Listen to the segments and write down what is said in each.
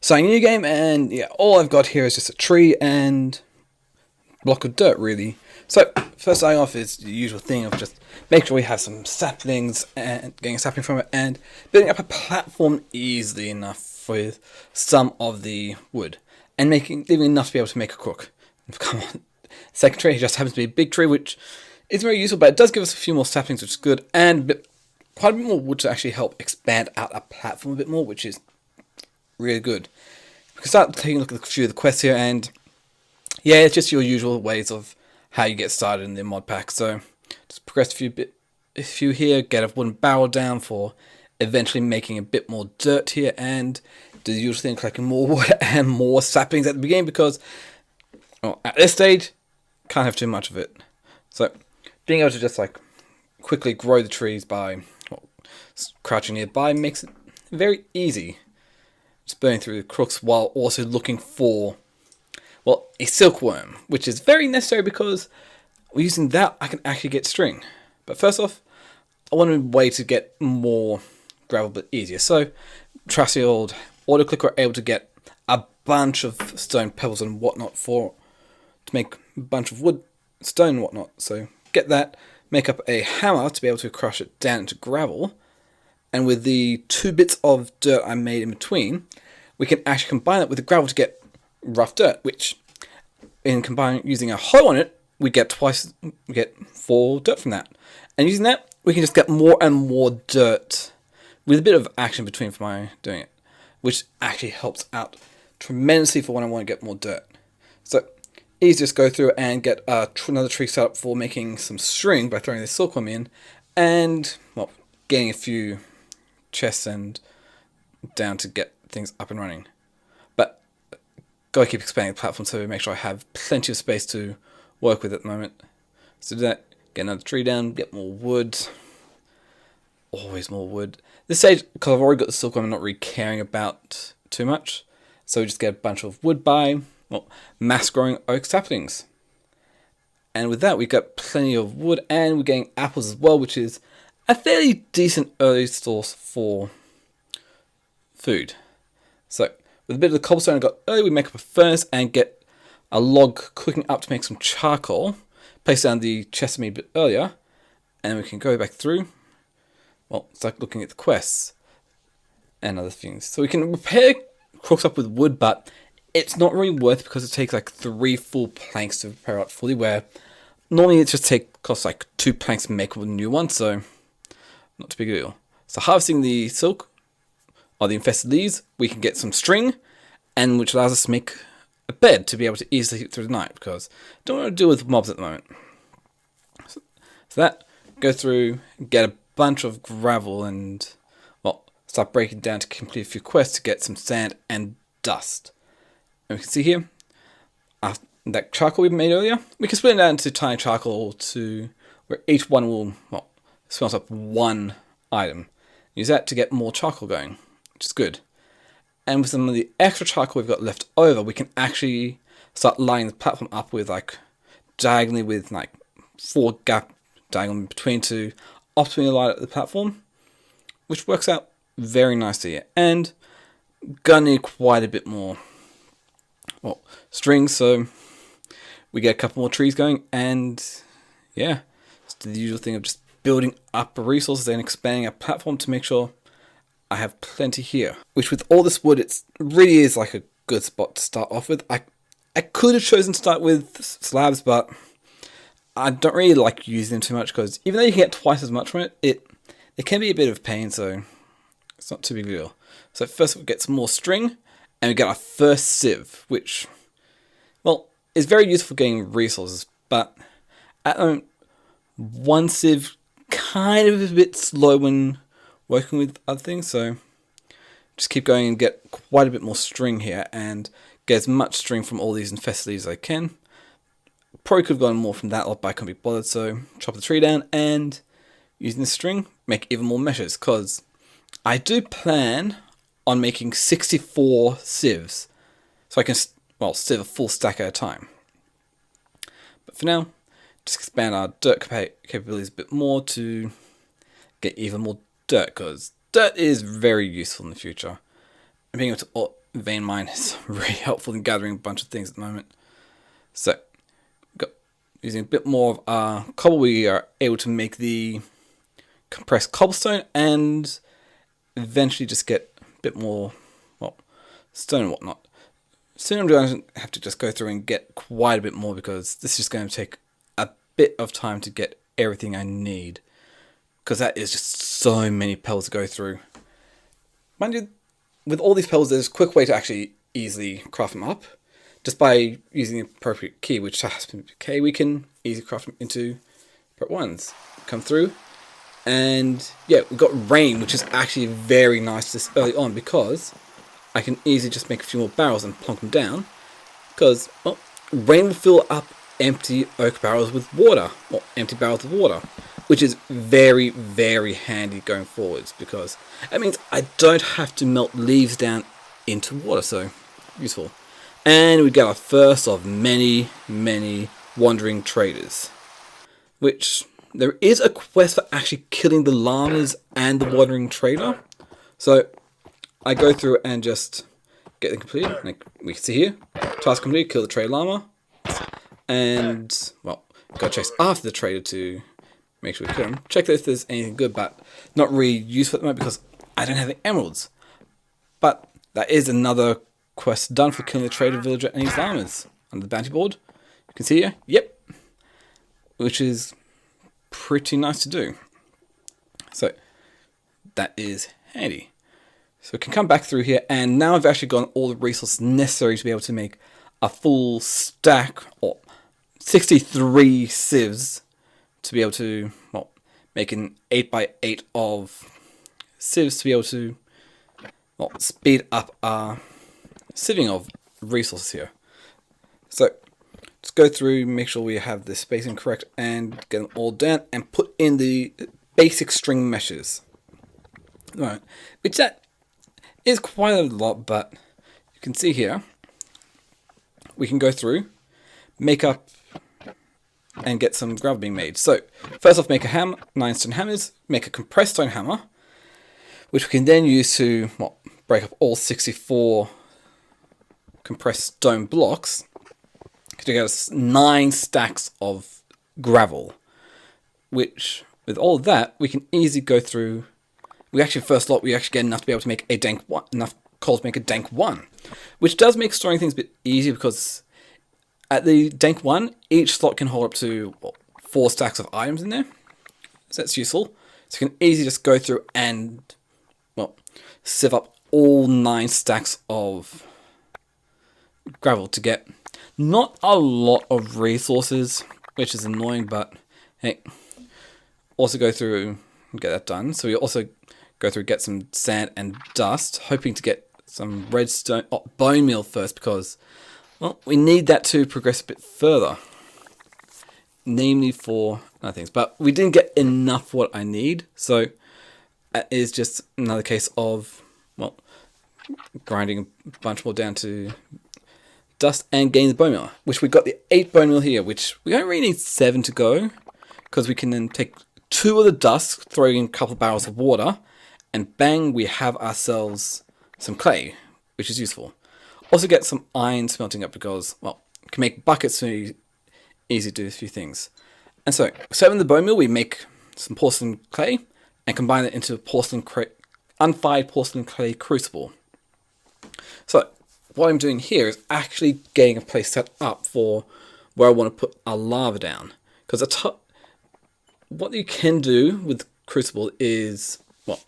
Starting a new game, and yeah, all I've got here is just a tree and a block of dirt, really. So, first starting off is the usual thing of just make sure we have some saplings and getting a sapling from it, and building up a platform easily enough with some of the wood, and leaving enough to be able to make a crook. Come on. Second tree just happens to be a big tree, which is very useful, but it does give us a few more saplings, which is good, and quite a bit more wood to actually help expand out our platform a bit more, which is really good. We can start taking a look at a few of the quests here, and yeah, it's just your usual ways of how you get started in the mod pack. So just progress a few here, get a wooden barrel down for eventually making a bit more dirt here, and do the usual thing, collecting more wood and more saplings at the beginning, because at this stage, can't have too much of it. So being able to just like quickly grow the trees by crouching nearby makes it very easy. Just burning through the crooks while also looking for, well, a silkworm, which is very necessary because using that I can actually get string. But first off, I want a way to get more gravel but easier. So trusty old auto clicker are able to get a bunch of stone pebbles and whatnot to make a bunch of wood, stone and whatnot. So get that, make up a hammer to be able to crush it down into gravel. And with the 2 bits of dirt I made in between, we can actually combine it with the gravel to get rough dirt, which in combining using a hoe on it, we get 4 dirt from that. And using that, we can just get more and more dirt with a bit of action between for my doing it, which actually helps out tremendously for when I want to get more dirt. So easy to just go through and get another tree set up for making some string by throwing the silkworm in, and well, getting a few chests and down to get things up and running. But gotta keep expanding the platform so we make sure I have plenty of space to work with at the moment. So do that, get another tree down, get more wood. Always more wood. This stage, because I've already got the silkworm, I'm not really caring about too much. So we just get a bunch of wood by, well, mass growing oak saplings. And with that, we've got plenty of wood, and we're getting apples as well, which is a fairly decent early source for food. So with a bit of the cobblestone I got early, we make up a furnace and get a log cooking up to make some charcoal. Place down the chest I made a bit earlier, and we can go back through. Well, start looking at the quests and other things. So we can repair crooks up with wood, but it's not really worth it because it takes like 3 full planks to repair it fully, where normally it just costs like 2 planks to make a new one, so not too big a deal. So harvesting the silk or the infested leaves, we can get some string, and which allows us to make a bed to be able to easily sleep through the night, because I don't want to deal with mobs at the moment. So that, go through, get a bunch of gravel, and well, start breaking down to complete a few quests to get some sand and dust. And we can see here, that charcoal we made earlier, we can split it down into tiny charcoal to where each one will, well, smells up 1 item. Use that to get more charcoal going, which is good. And with some of the extra charcoal we've got left over, we can actually start lining the platform up with like diagonally with like 4 gap diagonal between to optimally line up the platform, which works out very nicely. And gonna need quite a bit more, well, string, so we get a couple more trees going, and yeah, it's the usual thing of just building up resources and expanding our platform to make sure I have plenty here. Which with all this wood, it really is like a good spot to start off with. I could have chosen to start with slabs, but I don't really like using them too much, because even though you can get twice as much from it, it can be a bit of pain, so it's not too big a deal. So first we'll get some more string, and we get our first sieve, which, well, is very useful for getting resources, but at the moment, 1 sieve kind of a bit slow when working with other things, so just keep going and get quite a bit more string here, and get as much string from all these infested leaves as I can. Probably could have gotten more from that lot, but I couldn't be bothered, so chop the tree down, and using the string, make even more meshes, because I do plan on making 64 sieves, so I can, well, sieve a full stack at a time. But for now, just expand our dirt capabilities a bit more to get even more dirt, because dirt is very useful in the future. And being able to vein mine is really helpful in gathering a bunch of things at the moment. So, using a bit more of cobble, we are able to make the compressed cobblestone and eventually just get a bit more, well, stone and whatnot. Soon I'm going to have to just go through and get quite a bit more because this is just going to take a bit of time to get everything I need. Because that is just so many pebbles to go through. Mind you, with all these pebbles, there's a quick way to actually easily craft them up. Just by using the appropriate key, which has been K, we can easily craft them into appropriate ones. Come through, and yeah, we've got rain, which is actually very nice this early on because I can easily just make a few more barrels and plonk them down. Because, well, rain will fill up empty oak barrels with water, or empty barrels with water, which is very, very handy going forwards because that means I don't have to melt leaves down into water, so useful. And we get our first of many, many wandering traders, which there is a quest for actually killing the llamas and the wandering trader. So I go through and just get them completed. Like we can see here, task complete, kill the trader llama. And, well, got to chase after the trader to make sure we kill him. Check if there's anything good, but not really useful at the moment because I don't have the emeralds. But that is another quest done for killing the trader villager and his llamas on the bounty board. You can see here, yep, which is pretty nice to do. So that is handy. So we can come back through here, and now I've actually gotten all the resources necessary to be able to make a full stack or 63 sieves to be able to, well, make an 8x8 of sieves to be able to, well, speed up our sieving of resources here. So let's go through, make sure we have the spacing correct and get them all down and put in the basic string meshes. Right, which that is quite a lot, but you can see here we can go through, make up and get some gravel being made. So first off, make a hammer, 9 stone hammers, make a compressed stone hammer, which we can then use to, well, break up all 64 compressed stone blocks to get us 9 stacks of gravel, which with all of that we can easily go through. We actually first lot we actually get enough to be able to make a dank one, enough coal to make a dank 1, which does make storing things a bit easier because at the dank 1 each slot can hold up to, well, 4 stacks of items in there, so that's useful. So you can easily just go through and, well, sieve up all 9 stacks of gravel to get not a lot of resources, which is annoying, but hey, also go through and get that done. So we also go through, get some sand and dust, hoping to get some redstone, bone meal first because, well, we need that to progress a bit further, namely for other things, but we didn't get enough what I need, so that is just another case of, well, grinding a bunch more down to dust and getting the bone meal, which we got the 8 bone meal here, which we don't really need 7 to go because we can then take 2 of the dust, throw in a couple of barrels of water, and bang, we have ourselves some clay, which is useful. Also get some iron smelting up because, well, you can make buckets so easy to do a few things. And so, serving the bone meal, we make some porcelain clay and combine it into a unfired porcelain clay crucible. So what I'm doing here is actually getting a place set up for where I want to put our lava down. Because what you can do with crucible is, well,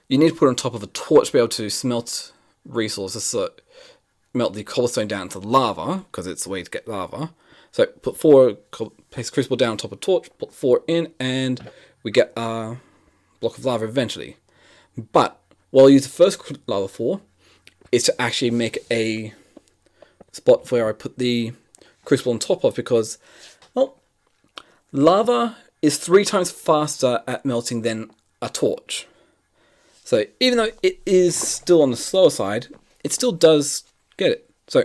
you need to put it on top of a torch to be able to smelt resources, so melt the cobblestone down to lava, because it's the way to get lava. So place crucible down on top of torch, put 4 in, and we get a block of lava eventually. But what I'll use the first lava for is to actually make a spot where I put the crucible on top of, because, well, lava is 3 times faster at melting than a torch. So even though it is still on the slower side, it still does get it. So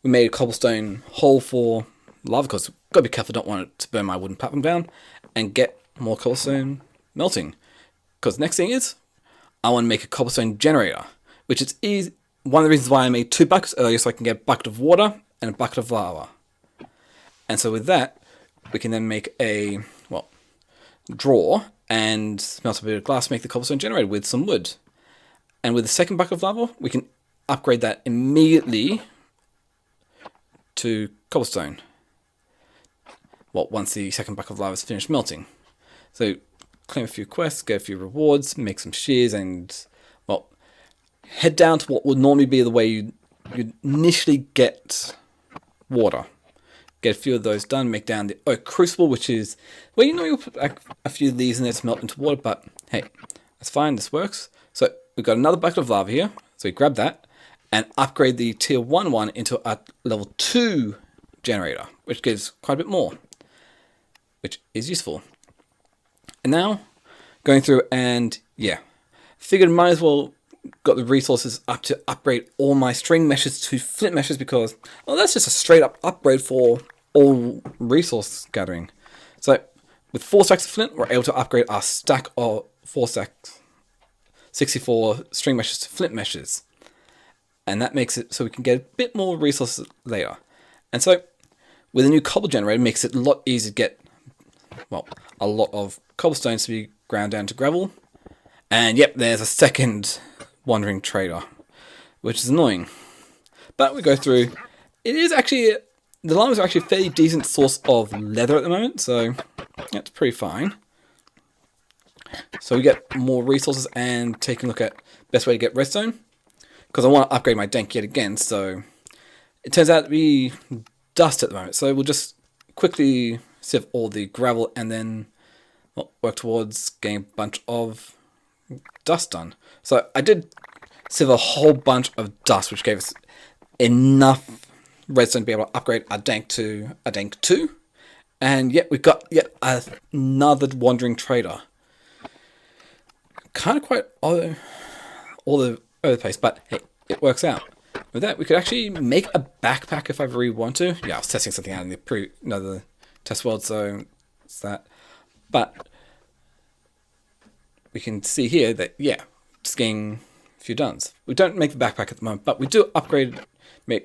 we made a cobblestone hole for lava because we've got to be careful, don't want it to burn my wooden platform down, and get more cobblestone melting. Because next thing is, I want to make a cobblestone generator, which is easy. one of the reasons why I made 2 buckets earlier, so I can get a bucket of water and a bucket of lava. And so with that, we can then make a, well, drawer and melt a bit of glass, make the cobblestone generator with some wood. And with the second bucket of lava, we can upgrade that immediately to cobblestone. Well, once the second bucket of lava is finished melting. So claim a few quests, get a few rewards, make some shears, and, well, head down to what would normally be the way you initially get water. Get a few of those done, make down the oak crucible, which is where you'll put like a few of these in there to melt into water, but hey, that's fine, this works. So we've got another bucket of lava here, so we grab that and upgrade the tier 1 one into a level 2 generator, which gives quite a bit more, which is useful. And now, going through and, yeah, figured might as well got the resources up to upgrade all my string meshes to flint meshes because, well, that's just a straight up upgrade for all resource gathering. So, with 4 stacks of flint, we're able to upgrade our stack of 4 stacks, 64 string meshes to flint meshes. And that makes it so we can get a bit more resources later. And so, with a new cobble generator, it makes it a lot easier to get, well, a lot of cobblestones to be ground down to gravel. And yep, there's a second wandering trader, which is annoying. But we go through. It is actually, the llamas are actually a fairly decent source of leather at the moment, so that's pretty fine. So we get more resources and take a look at best way to get redstone. Because I want to upgrade my dank yet again, so it turns out to be dust at the moment. So we'll just quickly sieve all the gravel and then work towards getting a bunch of dust done. So I did sieve a whole bunch of dust, which gave us enough redstone to be able to upgrade our dank to a dank 2. And yet we've got yet another wandering trader. Kind of quite all over the place, but hey, it works out. With that, we could actually make a backpack if I really want to. Yeah, I was testing something out in the another test world, so it's that. But we can see here that, yeah, just getting a few duns. We don't make the backpack at the moment, but we do upgrade,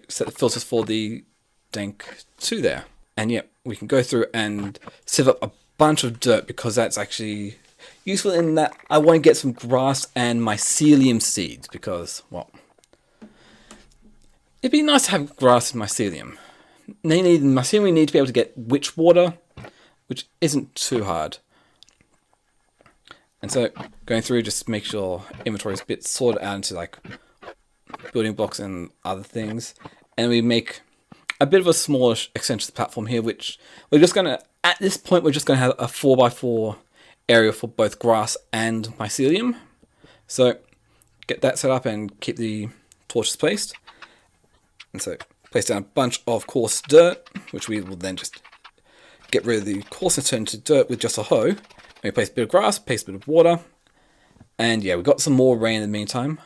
set the filters for the dank 2 there. And yeah, we can go through and sieve up a bunch of dirt because that's actually useful in that I want to get some grass and mycelium seeds because, well, it'd be nice to have grass and mycelium. Mycelium we need to be able to get witch water, which isn't too hard. And so going through, just make sure inventory is a bit sorted out into like building blocks and other things. And we make a bit of a smallish extension to the platform here, which we're just going to, at this point, we're just going to have a 4x4 area for both grass and mycelium. So get that set up and keep the torches placed. And so place down a bunch of coarse dirt, which we will then just get rid of the coarseness, turn into dirt with just a hoe. And we place a bit of grass, place a bit of water. And yeah, we've got some more rain in the meantime.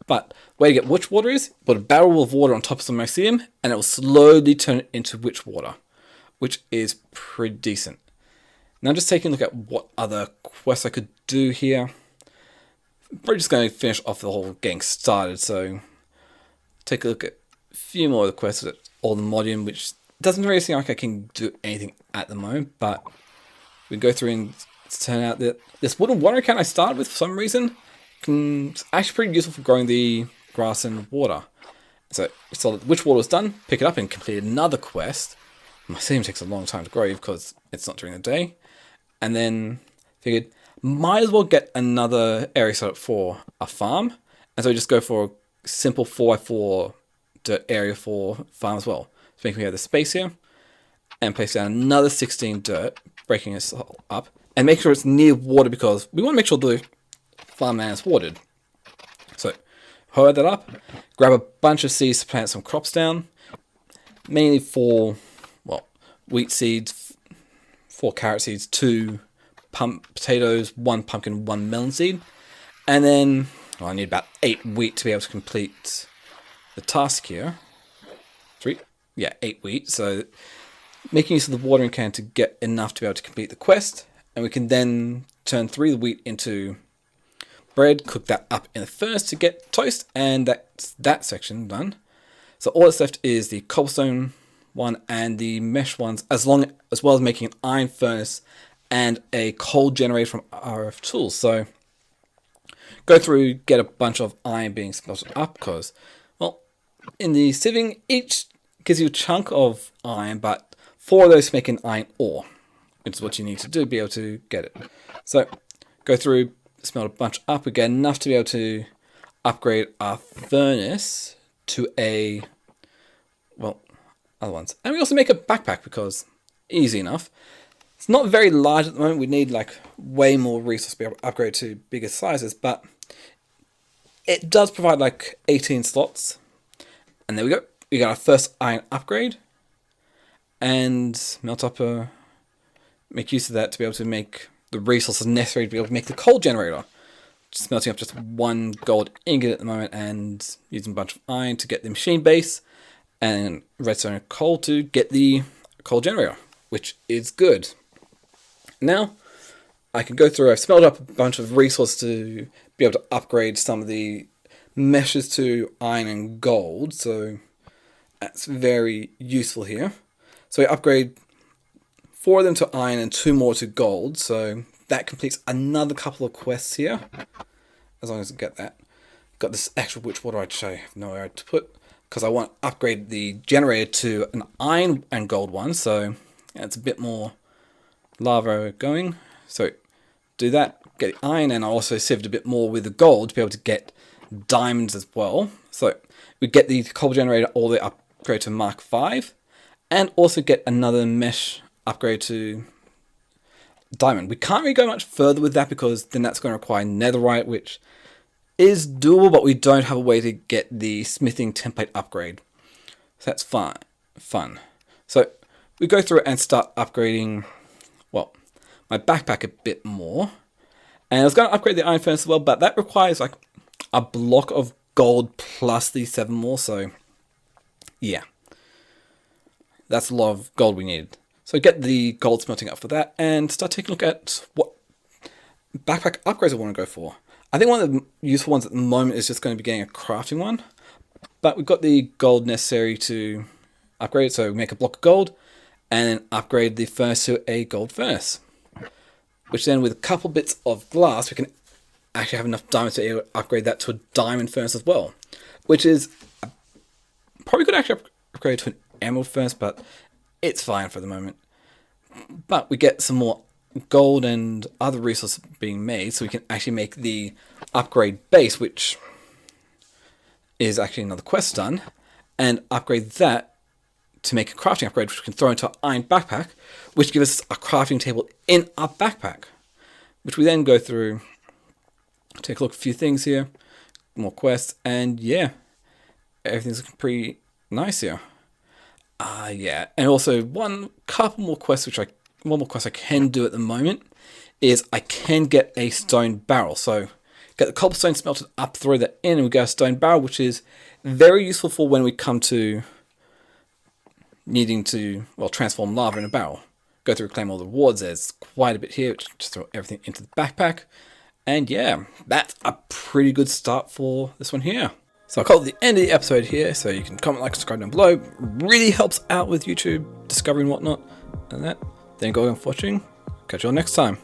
But the way to get witch water is put a barrel of water on top of some mycelium and it will slowly turn it into witch water, which is pretty decent. Now just taking a look at what other quests I could do here. I'm probably just going to finish off the whole getting started, so take a look at a few more of the quests at all the Modium, which doesn't really seem like I can do anything at the moment, but we go through and turn out that this wooden water account I started with for some reason it's actually pretty useful for growing the grass and water. So we saw that the witch water was done, pick it up and complete another quest. Mycelium takes a long time to grow because it's not during the day. And then figured, might as well get another area set up for a farm. And so we just go for a simple 4x4 dirt area for farm as well. So we have the space here. And place down another 16 dirt, breaking this up. And make sure it's near water because we want to make sure the farmland is watered. So, hoe that up. Grab a bunch of seeds to plant some crops down. Mainly for, well, wheat seeds, 4 carrot seeds, 2 potatoes, 1 pumpkin, 1 melon seed. And then, well, I need about 8 wheat to be able to complete the task here. 8 wheat. So, making use of the watering can to get enough to be able to complete the quest. And we can then turn 3 of the wheat into bread, cook that up in the furnace to get toast, and that's that section done. So all that's left is the cobblestone one and the mesh ones, as well as making an iron furnace and a coal generator from RF Tools. So go through, get a bunch of iron being smelted up, because, well, in the sieving, each gives you a chunk of iron, but 4 of those make an iron ore, which is what you need to do to be able to get it. So go through, smelt a bunch up, we get enough to be able to upgrade our furnace to a, well, other ones. And we also make a backpack, because easy enough. It's not very large at the moment. We need like way more resources to be able to upgrade to bigger sizes, but it does provide like 18 slots. And there we go. We got our first iron upgrade, and melt up make use of that to be able to make the resources necessary to be able to make the coal generator. Just melting up just 1 gold ingot at the moment and using a bunch of iron to get the machine base and redstone and coal to get the coal generator, which is good. Now I can go through, I've smelted up a bunch of resources to be able to upgrade some of the meshes to iron and gold, so that's very useful here. So we upgrade 4 of them to iron and 2 more to gold, so that completes another couple of quests here, as long as I get that. Got this extra, which, what do I show? I have nowhere to put, because I want to upgrade the generator to an iron and gold one, so it's a bit more lava going. So do that, get the iron, and I also sieved a bit more with the gold to be able to get diamonds as well. So we get the coal generator all the way upgrade to Mark 5, and also get another mesh upgrade to diamond. We can't really go much further with that, because then that's going to require netherite, which is doable, but we don't have a way to get the smithing template upgrade. So that's fun. So we go through and start upgrading, well, my backpack a bit more. And I was going to upgrade the iron furnace as well, but that requires like a block of gold plus these 7 more. So yeah, that's a lot of gold we need. So get the gold smelting up for that and start taking a look at what backpack upgrades I want to go for. I think one of the useful ones at the moment is just going to be getting a crafting one. But we've got the gold necessary to upgrade it. So we make a block of gold and then upgrade the furnace to a gold furnace. Which then, with a couple bits of glass, we can actually have enough diamonds to be able to upgrade that to a diamond furnace as well. Which is probably could actually upgrade to an emerald furnace, but it's fine for the moment. But we get some more gold and other resources being made, so we can actually make the upgrade base, which is actually another quest done, and upgrade that to make a crafting upgrade, which we can throw into our iron backpack, which gives us a crafting table in our backpack, which we then go through, take a look at a few things here, more quests, and yeah, everything's looking pretty nice here. Yeah, and also one more quest I can do at the moment is I can get a stone barrel. So get the cobblestone smelted up, throw that in, and we get a stone barrel, which is very useful for when we come to needing to, well, transform lava in a barrel. Go through and claim all the rewards. There's quite a bit here. Just throw everything into the backpack. And yeah, that's a pretty good start for this one here. So I'll call it the end of the episode here, so you can comment, like, subscribe down below. Really helps out with YouTube discovery and whatnot. And that. Thank you all for watching. Catch you all next time.